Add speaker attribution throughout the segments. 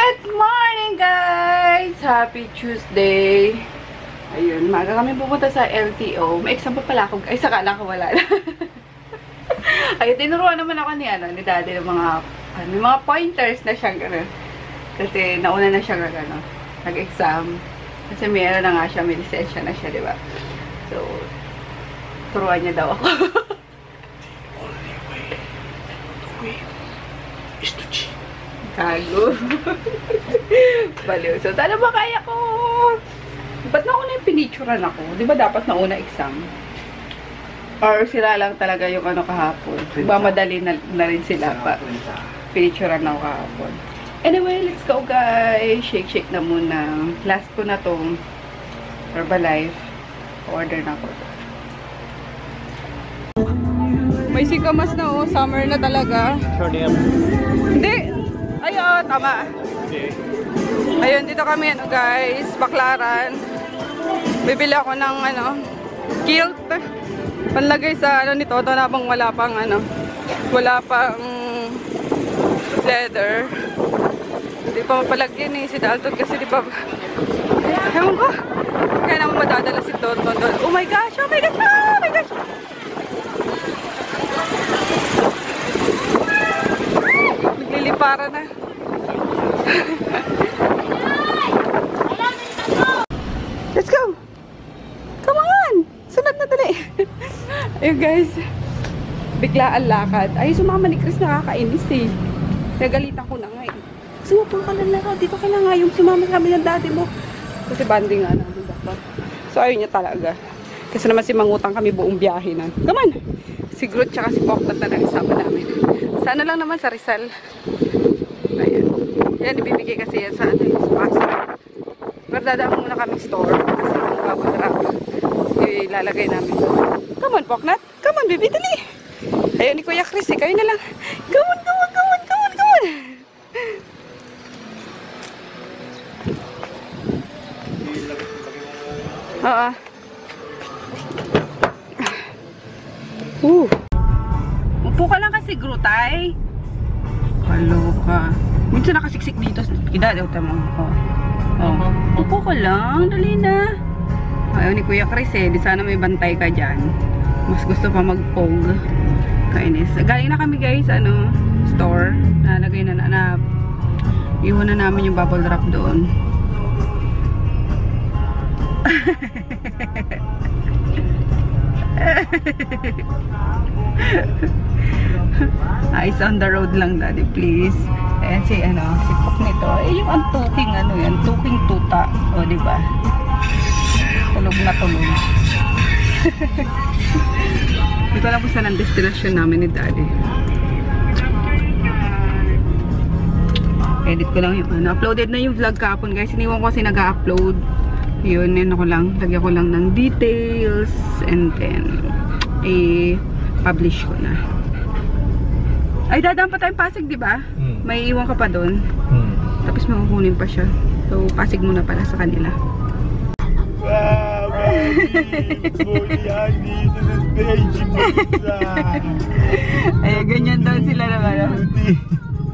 Speaker 1: Good morning, guys! Happy Tuesday! Ayun, maaga kami pupunta sa LTO. May exam pa pala ako, guys. Akala ko wala na. Ayun, tinuruan naman ako ni Daddy ng mga pointers na siyang gano'n. Kasi nauna na siya nag-exam. Kasi mayroon na nga siya, may lisensya na siya, di ba? So, turuan niya daw ako.
Speaker 2: The only way to win is to cheat.
Speaker 1: Kago. Baliw. So, sana ba kaya ko? Ba't nauna yung pinicturan ako? Di ba dapat nauna exam? Or sila lang talaga yung kahapon? Diba madali na rin sila pa? Pinicturan ako kahapon. Anyway, let's go, guys. Shake na muna. Last ko na tong Herbalife. Order na ko. May sikamas na summer na talaga. Hindi. Ayun, tama. Ayun, dito kami, guys. Baklaran. Bibili ako ng, kilt. Panlagay sa, nito. Ito na bang wala pang, wala pang leather. Hindi pa mapalagyan si Dalton kasi di ba, ewan ko. Kaya naman madadala si Dalton doon. Oh my gosh, oh my gosh, oh my gosh. Naglilipara na. Let's go! Come on! Sunod na dali! Ayun guys, bigla ang lakad. Ay, sumama ni Chris, nakakainis eh. Nagalitan ko na nga eh. Sumapang ka na lang, dito ka na nga yung sumama kami ng daddy mo. Kasi banding nga namin dapat. So ayun niya talaga. Kasi naman si mangutang kami buong biyahe na. Come on! Si Groot tsaka si Poknat na nag-isama namin. Sana lang naman sa Rizal. Ayan. Yan, ibibigay kasi yan sa pasok. Pero dadaan muna kami store. Kasi yung bubble wrap. Ilalagay namin. Come on, Poknat. Come on, baby, dali. Ayun ni Kuya Chris, kayo na lang. Come on, come on, come on, come on, come on. Upo ka lang kasi, Grutay. Kaloka. Minsan nakasiksik dito. Kida, daw tamo. Upo ka lang. Dali na. Ayaw ni Kuya Chris eh. Di sana may bantay ka dyan. Mas gusto pa mag-pog. Kainis. Galing na kami guys, store. Nalagay na iwan na namin yung bubble wrap doon. Eyes on the road lang, Daddy, please. Ayan si Pok nito. Eh, yung antuking, tuking tuta. O, diba? Tulog na tulog. Dito lang po sa ng destination namin ni Daddy. Edit ko lang yung uploaded na yung vlog kahapon, guys. Iniwan ko kasi nag-upload. Yun, lagyan ko lang ng details and then publish ko na. Ay, dadaan pa tayong Pasig, di ba? May iwan ka pa doon. Tapos makukunin pa siya. So, Pasig muna pala sa kanila.
Speaker 2: Wow,
Speaker 1: ay, ganyan daw sila naman.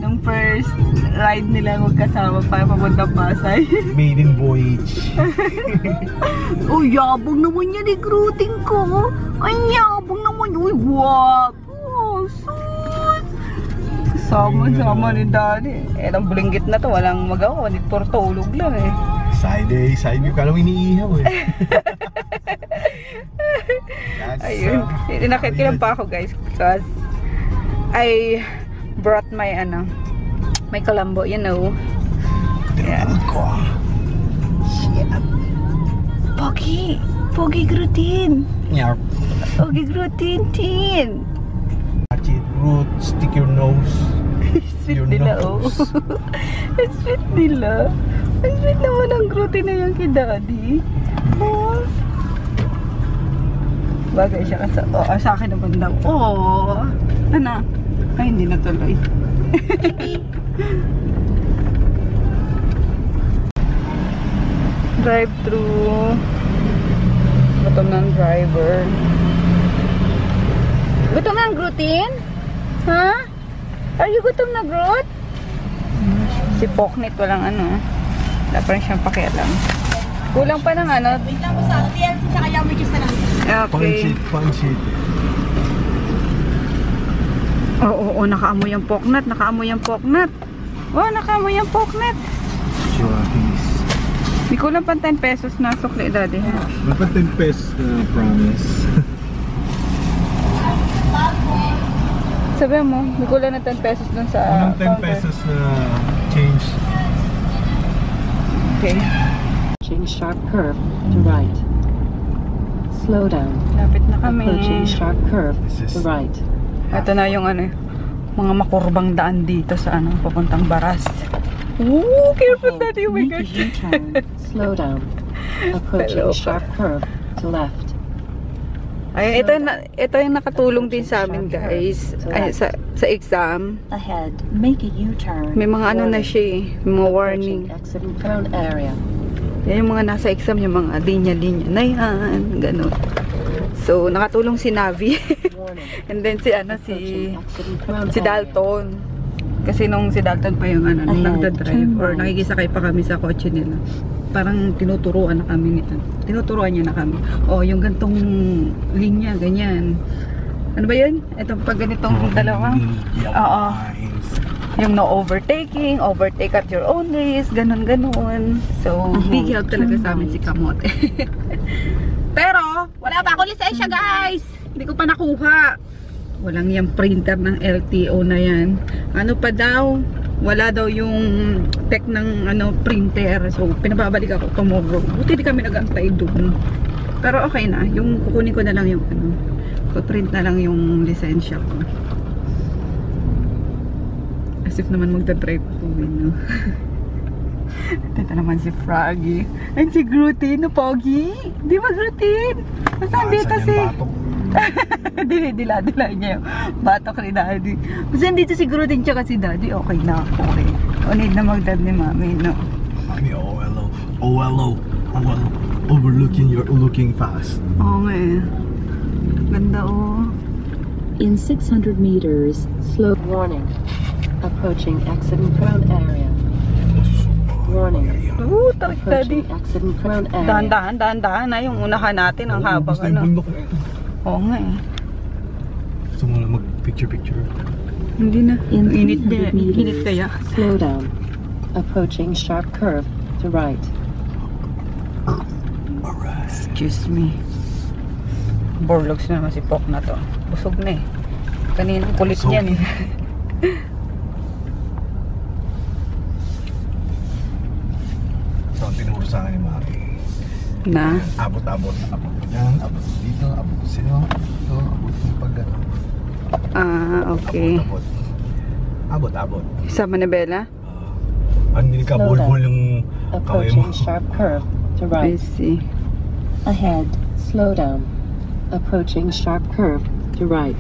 Speaker 1: Nung first ride nila magkasama para papuntang Pasay.
Speaker 2: Maiden voyage.
Speaker 1: Oh, yabang naman yan ni Grooting ko. Ay, yabang naman. Uy, guwapo. Sus. Sama-sama ni Daddy. Eh, ang bulinggit na to. Walang magawa. Hindi puro tulog lang eh.
Speaker 2: Side view. Kala mo iniihaw eh.
Speaker 1: Ayun. Inakit ko lang pa ako guys. Because I brought my my Colombo, you know. Yeah. Shit. Pogi Grootin.
Speaker 2: Yeah.
Speaker 1: Pogi Grootin, tin.
Speaker 2: Root, stick your nose.
Speaker 1: Sweet nila, nose. Sweet nila. Ang sweet naman ang Grootin na yan kay Daddy. Oh. Bagay siya kasi, sa akin naman daw. Oh. Ay, hindi natuloy. Drive-thru. Gutom ng driver. Gutom ng Grootin? Ha? Are you gutom na, Groot? Si Poknit, walang ano. Wala pa rin siyang pakialam. Kulang pa ng ano.
Speaker 3: Wait lang po sa TLC sa kaya may juice na lang.
Speaker 1: Okay.
Speaker 2: Pancit.
Speaker 1: Oo, nakaamoy ang Poknat. Nakaamoy ang Poknat. Oh, nakaamoy ang Poknat.
Speaker 2: Sure, please.
Speaker 1: Di kulang pa 10 pesos na sukli, daddy.
Speaker 2: Dapat 10 pesos na promise.
Speaker 1: Sabi mo, di kulang na 10 pesos dun sa
Speaker 2: Walang 10
Speaker 1: counter.
Speaker 2: pesos na change.
Speaker 1: Okay.
Speaker 4: Approaching sharp curve to right. Slow down.
Speaker 1: Lapit na kami.
Speaker 4: Approaching sharp curve
Speaker 2: This
Speaker 4: to
Speaker 2: is-
Speaker 4: right.
Speaker 1: Ito na yung ano, mga makurbang daan dito sa ano, papuntang Baras. Ooh, careful daddy, oh my
Speaker 4: Make a
Speaker 1: gosh.
Speaker 4: U-turn. Slow down. Approaching
Speaker 1: Hello.
Speaker 4: sharp curve to left.
Speaker 1: Ay, ito yung nakatulong din sa amin, guys. Ay, sa exam.
Speaker 4: Ahead, make a U-turn.
Speaker 1: May mga ano na siya eh, may mga warning.
Speaker 4: Approaching exit and crown area.
Speaker 1: Yan yung mga nasa exam, yung mga linya-linya na yan, gano'n. So, nakatulong si Navi.
Speaker 4: Warning.
Speaker 1: And then si ano,
Speaker 4: Approaching exit and crown
Speaker 1: si Dalton. Kasi nung si Dalton pa yung ano, nung nagdadrive or nakikisakay pa kami sa kotse nila. Parang tinuturuan na kami nito. Tinuturuan niya na kami. Oh, yung gantong linya, ganyan. Ano ba yun? Ito pag ganitong dalawa. Oo. Yung no overtaking, overtake at your own risk, ganun-ganun. So, big help talaga sa amin si Kamote. Pero, wala pa ako lisensya, guys! Hindi ko pa nakuha. Walang yung printer ng LTO na yan. Ano pa daw? Wala daw yung tech ng ano, printer. So, pinababalik ako tomorrow. Buti di kami nag-antay doon. Pero okay na. Yung kukunin ko na lang yung ano, print na lang yung lisensya ko. As if naman magdadrive ako, no? Ito naman si Froggy. Ay, si Grutin, no, Pogi? Di ba, Grutin? Basta dito si... Dila-dila niya yung batok ni Daddy. Basta dito si Grutin tsaka si Daddy, okay na ako eh. O need na magdad ni Mami, no?
Speaker 2: Mami, OLO. Overlooking, you're looking fast.
Speaker 1: Oo nga eh. Ganda oh.
Speaker 4: In 600 meters, slow. Warning. Approaching exit and crown area. Warning.
Speaker 1: Tarik Daddy.
Speaker 4: Approaching exit and crown area.
Speaker 1: Dahan-dahan na yung unahan natin ang habang
Speaker 2: Gusto yung
Speaker 1: ano.
Speaker 2: bundok na yun.
Speaker 1: Oo nga eh.
Speaker 2: Gusto mo na mag-picture-picture.
Speaker 1: Hindi na.
Speaker 4: In
Speaker 1: Init
Speaker 4: 300
Speaker 1: Init
Speaker 4: meters,
Speaker 1: kaya.
Speaker 4: slow down. Approaching sharp curve to right.
Speaker 1: Excuse me. Borlogs na naman si Pok na to. Busog na eh. Kanina kulit
Speaker 2: Busog.
Speaker 1: niyan eh.
Speaker 2: So, ang tinuro sa akin ni Mami.
Speaker 1: Na?
Speaker 2: Abot yan, abot dito, abot sino, ito, abot yung pag gano'n.
Speaker 1: Ah, okay.
Speaker 2: Abot.
Speaker 1: Sama na Bella?
Speaker 2: Ano hindi ka bol-bol yung kamay mo.
Speaker 4: Approaching sharp curve to
Speaker 1: I
Speaker 4: right.
Speaker 1: see.
Speaker 4: Ahead, slow down. Approaching sharp curve to right.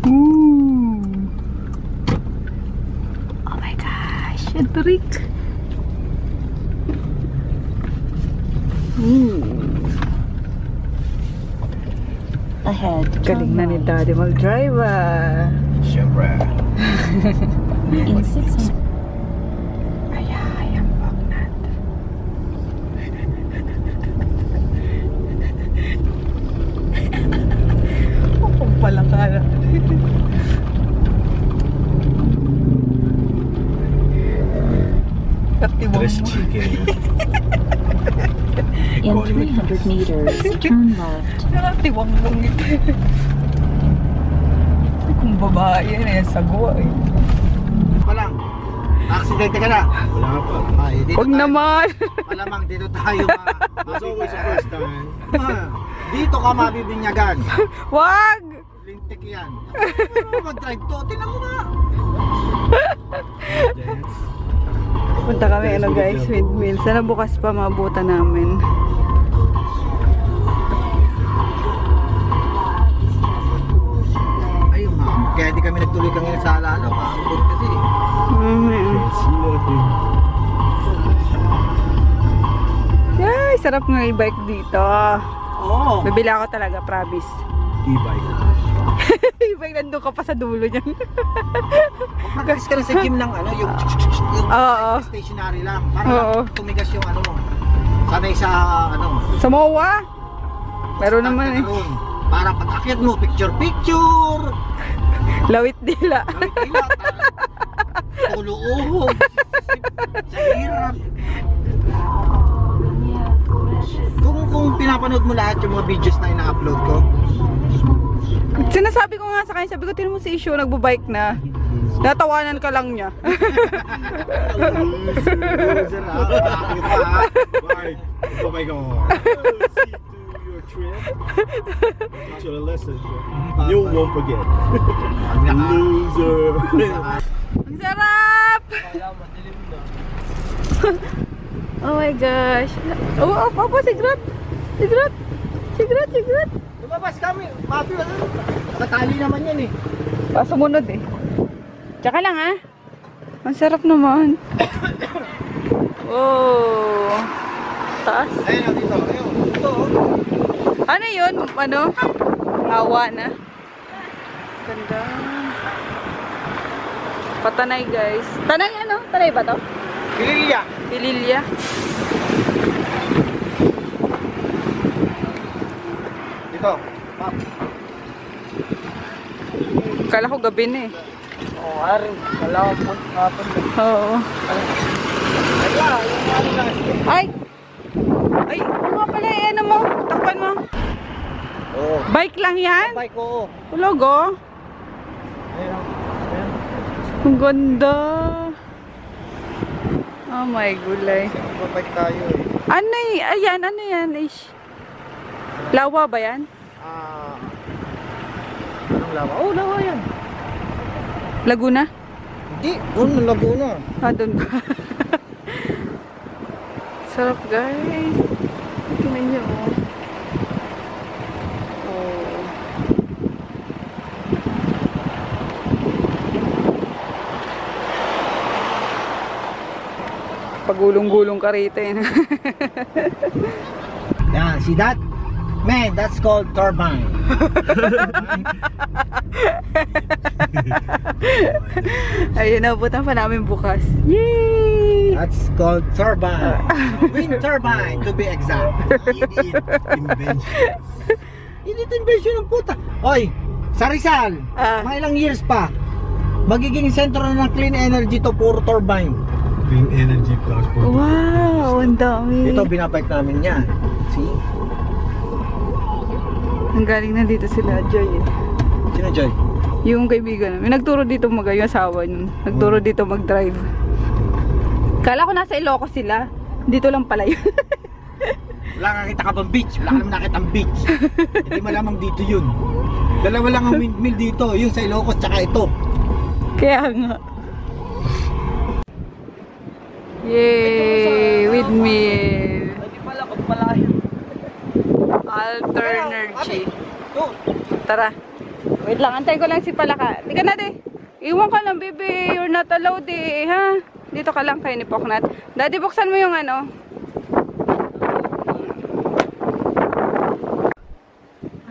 Speaker 1: Ooh. Oh my gosh, ang tarik.
Speaker 4: Ahead,
Speaker 1: Galing
Speaker 4: turn
Speaker 1: na ni
Speaker 4: right.
Speaker 1: Daddy mag-drive ah.
Speaker 2: Siyempre.
Speaker 4: In 600
Speaker 1: Ay, ang bagnat. Kung pala ka na. Katiwang
Speaker 2: Tres
Speaker 1: mo.
Speaker 2: chicken.
Speaker 4: In 300 meters, turn left.
Speaker 1: Katiwang mo ngiti. Kung babae yan eh, sagwa eh.
Speaker 5: Pa lang. Aksidente ka na.
Speaker 2: Wala pa.
Speaker 5: Ay, dito
Speaker 1: Huwag
Speaker 5: tayo.
Speaker 1: naman.
Speaker 5: Malamang dito tayo It's always the first time. Dito ka mabibinyagan.
Speaker 1: Wag!
Speaker 5: Lintik yan. Mag-drive to. Tingnan mo na.
Speaker 1: Punta kami ano guys, windmill. Sana bukas pa mabuta namin.
Speaker 5: Ayun nga. Kaya di kami nagtuloy kami sa alala. Paambon kasi.
Speaker 1: Yay, sarap nga i-bike dito.
Speaker 5: Oo.
Speaker 1: Bibili ako talaga, promise.
Speaker 2: E-bike.
Speaker 1: Ibig nandun ka pa sa dulo niyan.
Speaker 5: Practice ka na sa gym ng ano, yung
Speaker 1: Oo.
Speaker 5: stationary lang. Para
Speaker 1: Oo.
Speaker 5: lang tumigas yung ano mo. Sanay sa ano.
Speaker 1: Sa MOA? Meron naman eh.
Speaker 5: Meron. Para pag akyat mo, picture.
Speaker 1: Lawit dila.
Speaker 5: Lawit dila. Tuluuhog. Sa hirap. Kung pinapanood mo lahat yung mga videos na ina-upload ko.
Speaker 1: Sinasabi ko nga sa kanya, sabi ko, tinan mo si Isyo, nagbabike na. Natawanan ka lang niya.
Speaker 5: Loser ha. Bakit pa?
Speaker 2: Bye. Oh my God. See to your trip. Teach you a lesson. You won't forget. Loser.
Speaker 1: Ang sarap! Oh my gosh. Oh, papa, sigrot. Sigrot.
Speaker 5: Lumabas kami. Papi, nakatali naman yan eh.
Speaker 1: Sumunod eh. Tsaka lang ha. Ang sarap naman. Oh. Taas.
Speaker 5: Ayun, dito. Ayun. Dito.
Speaker 1: Ano yun? Ano? Awa na. Ganda. Patanay guys. Tanay ano? Tanay ba to?
Speaker 5: Pililya.
Speaker 1: Pililya.
Speaker 5: Dito. Pap.
Speaker 1: Kala ko gabi na eh.
Speaker 5: Oo, haring. Kailangan po hapon.
Speaker 1: Oo. Ay! Ay! Oo nga pala eh. Ano mo? Takpan mo.
Speaker 5: Oo.
Speaker 1: Bike lang yan?
Speaker 5: Bike ko.
Speaker 1: Ulogo.
Speaker 5: Ayun.
Speaker 1: Ang ganda. Oh my gulay.
Speaker 5: Bike tayo eh.
Speaker 1: Ano eh? Ayan, ano yan? Ish. Lawa ba yan?
Speaker 5: Anong lawa? Oh, lawa yan.
Speaker 1: Laguna?
Speaker 5: Hindi. Doon, Laguna.
Speaker 1: Ah, doon ba? Sarap guys. Tingnan nyo. Oh. Pagulong-gulong ka rito eh.
Speaker 5: Yan, see that? Man, that's called turbine.
Speaker 1: Ayun, nabutan pa namin bukas. Yay!
Speaker 5: That's called turbine. Wind turbine, to be exact. Idiot invention. Idiot invention ng puta. Oy, sa Rizal, mga ilang years pa, magiging sentro na ng clean energy to, puro turbine.
Speaker 2: Clean energy plus.
Speaker 1: Wow, ang dami.
Speaker 5: Ito, binabike namin yan. See?
Speaker 1: Ang galing na dito sila, Joy eh.
Speaker 5: Sino, Joy?
Speaker 1: Yung kaibigan namin, nagturo dito yung asawa nun. Nagturo dito mag-drive. Kala ko nasa Ilocos sila. Dito lang pala yun.
Speaker 5: Wala kakita ka bang beach? Wala ka naman nakita ang beach. Hindi malamang dito yun. Dalawa lang ang windmill dito. Yung sa Ilocos, tsaka ito.
Speaker 1: Kaya nga. Yay! Windmill.
Speaker 5: Hindi pala, kung pala yun.
Speaker 1: Alternergy. Tara. Wait lang, antay ko lang si Palaka. Di ka na di. Iwan ka lang, baby. You're not allowed eh, ha? Dito ka lang kay ni Poknat. Daddy, buksan mo yung ano.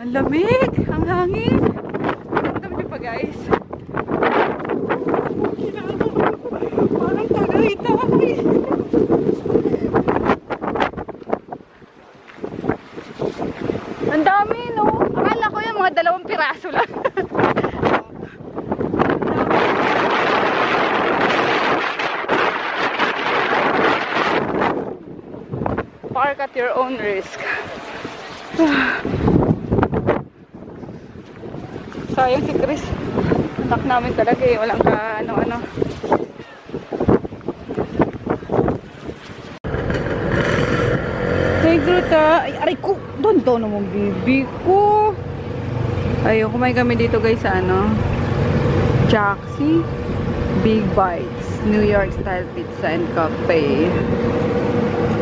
Speaker 1: Ang lamig. Ang hangin. Ramdam niyo pa, guys. Parang tagay-tagay. Ang dami, no? Akala ko yung mga 2 piraso lang. Park at your own risk. Sayang si Chris. Anak namin talaga eh. Walang ka ano-ano. Hey, Gruta. Ay, aray ko. Doon naman, baby ko. Ayun, kumain kami dito guys sa ano. Jaxi Big Bites. New York style pizza and cafe.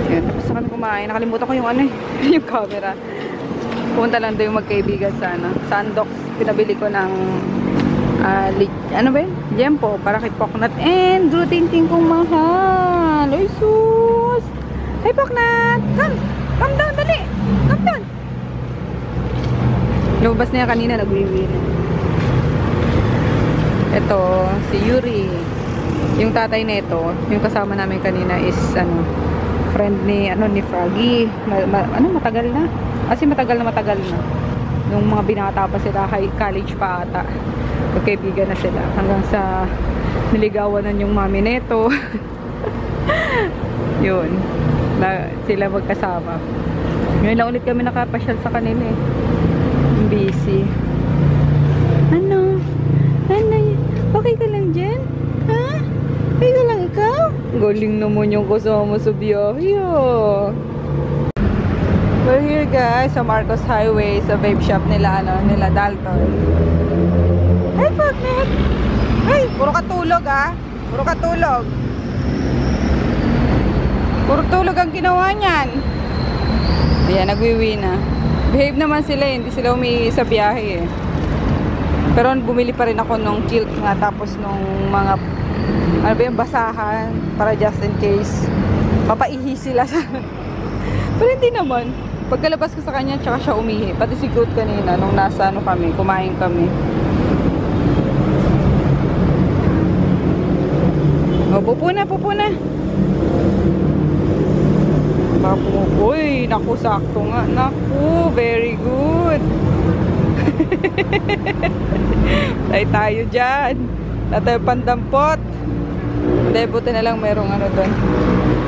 Speaker 1: Yun, tapos na kami kumain. Nakalimutan ko yung ano eh. Yung camera. Pumunta lang doon yung magkaibigan sa ano. Sandox. Pinabili ko ng ano ba yun? Jempo para kay Poknat. And Grutinting kong mahal. Ay sus. Hey Poknat. Come down, dali. Come down. Lumabas na yan kanina, nag-wiwi na. Ito, si Yuri. Yung tatay nito, yung kasama namin kanina is friend ni Froggy. Matagal na. Kasi matagal na. Nung mga binata pa sila, college pa ata. Magkaibigan na sila. Hanggang sa niligawan na yung mami nito. Yun. Sila magkasama. Ngayon lang ulit kami nakapasyal sa kanila eh. Busy. Ano? Okay ka lang dyan? Ha? Okay ka lang ikaw? Galing naman yung kasama sa biyahe ah. We're here guys sa Marcos Highway sa vape shop nila Dalton. Hey partner! Ay, puro katulog ah. Puro katulog. Puro tulog ang ginawa niyan. Ayan, nagwiwi na. Behave naman sila, hindi sila umiihi sa biyahe eh. Pero bumili pa rin ako nung kilt nga, tapos nung mga basahan para just in case mapaihi sila sa pero hindi naman. Pagkalabas ko sa kanya, tsaka siya umihi. Pati si Cute kanina nung nasa kami, kumain kami. O, pupo na. Uy, naku, sakto nga. Naku, very good. Tayo dyan. Tayo pandampot. Hindi, buti na lang merong doon.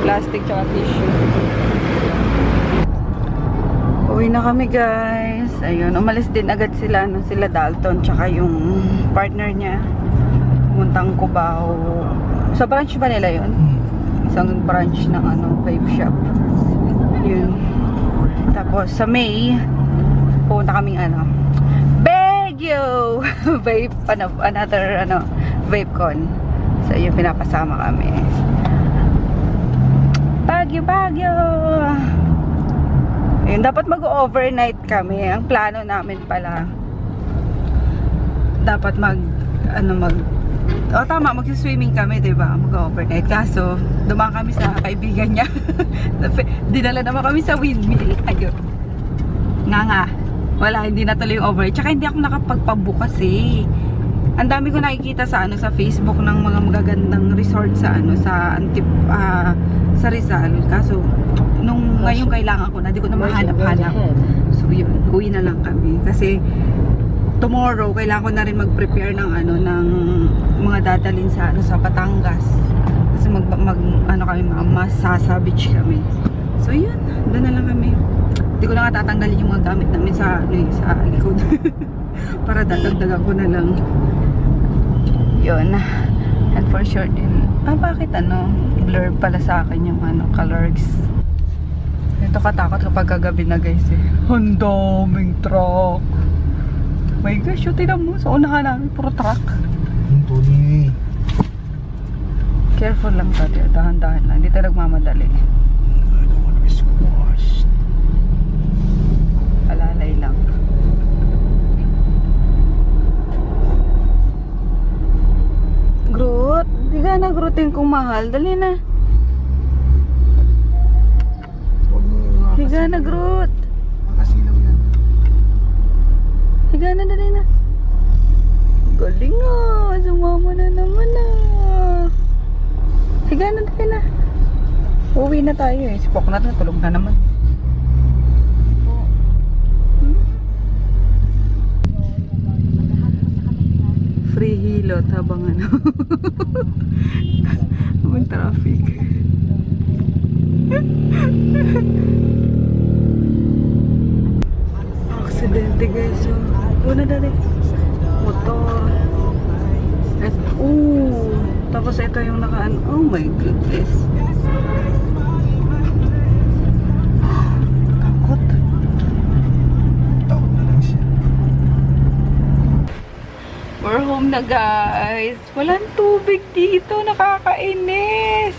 Speaker 1: Plastic tsaka tissue. Uwi na kami guys. Ayun, umalis din agad sila. Sila Dalton tsaka yung partner niya. Pumuntang Cubao. Sa branch ba nila yun? Isang branch ng vape shop. Yun. Tapos sa May, pupunta kaming Baguio! Vape, another vape con. So yun, pinapasama kami. Baguio! Yun, dapat mag-overnight kami. Ang plano namin pala, dapat tama, mag-swimming kami, diba? Mag-overnight. Kaso, dumaan kami sa kaibigan niya. Dinala naman kami sa windmill. Ayun. Nga. Wala, hindi natuloy yung overnight. Tsaka hindi ako nakapagpabook kasi. Ang dami ko nakikita sa Facebook ng mga magagandang resort sa sa Rizal. Kaso, ngayon kailangan ko na, di ko na mahanap-hanap. So, yun. Uwi na lang kami. Kasi, tomorrow, kailangan ko na rin mag-prepare ng mga dadalhin sa Batangas. Kasi kami, Masasa Beach kami. So, yun. Doon na lang kami. Hindi ko na nga tatanggalin yung mga gamit namin sa likod. Para dadagdagan ko na lang. Yun. And for sure din. Bakit blur pala sa akin yung colors. Ito katakot kapag kagabi na guys eh. Ang daming truck. My gosh, yung tinan mo. Sa unahan namin, puro truck.
Speaker 5: Tony.
Speaker 1: Careful lang tayo. Dahan-dahan lang. Hindi tayo nagmamadali.
Speaker 5: I don't wanna be squashed.
Speaker 1: Alalay lang. Groot. Di ka na Grootin kong mahal. Dali na. Higa na Groot.
Speaker 5: Makasilaw yan.
Speaker 1: Higa na, dali na. Galing ah. Sumama na naman ah. Higa na, dali na. Uwi na tayo eh. Si Poknat na, tulog na naman. Free hilot habang habang traffic. Aksidente guys. Una dali. Motor. Tapos ito yung nakaan. Oh my goodness. Takot.
Speaker 5: Takot na lang siya.
Speaker 1: We're home na guys. Walang tubig dito. Nakakainis.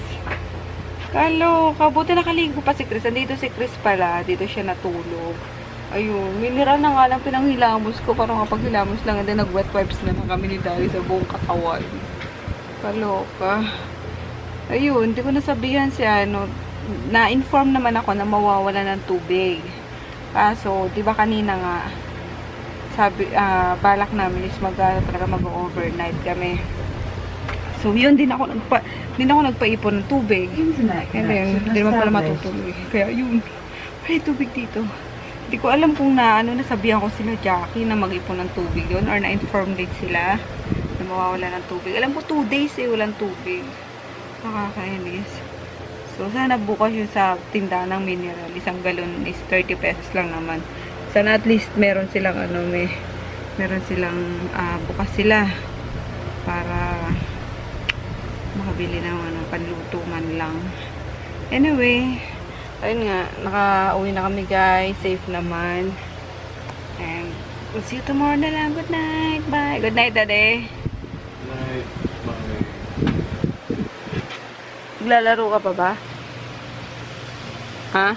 Speaker 1: Kaloka. Buti nakaligo pa si Chris. Andito si Chris pala. Dito siya natulog. Ayun. Mineral na nga lang pinanghilamos ko. Parang kapag hilamos lang. And then nag-wet wipes na lang kami ni Daddy sa buong katawan. Kaloka. Ayun. Hindi ko nasabihan si na-inform naman ako na mawawala ng tubig. Kaso, di ba kanina nga sabi, balak namin is talaga mag-overnight kami. So, yun, din ako nagpaipon ng tubig. And then, hindi naman pala matutuloy. Kaya, yun. May tubig dito. Hindi ko alam kung nasabihan ko sila, Jackie, na mag-ipon ng tubig doon or na-inform din sila na mawawala ng tubig. Alam ko, 2 days walang tubig. Nakakainis. So, sana bukas yun sa tindahan ng mineral. Isang galon is 30 pesos lang naman. Sana at least meron silang meron silang bukas sila para makabili ng panluto man lang. Anyway, ayun nga, nakauwi na kami guys, safe naman. And we'll see you tomorrow na lang. Good night, bye. Good night, Daddy.
Speaker 2: Night. Bye.
Speaker 1: Maglalaro ka pa ba? Ha?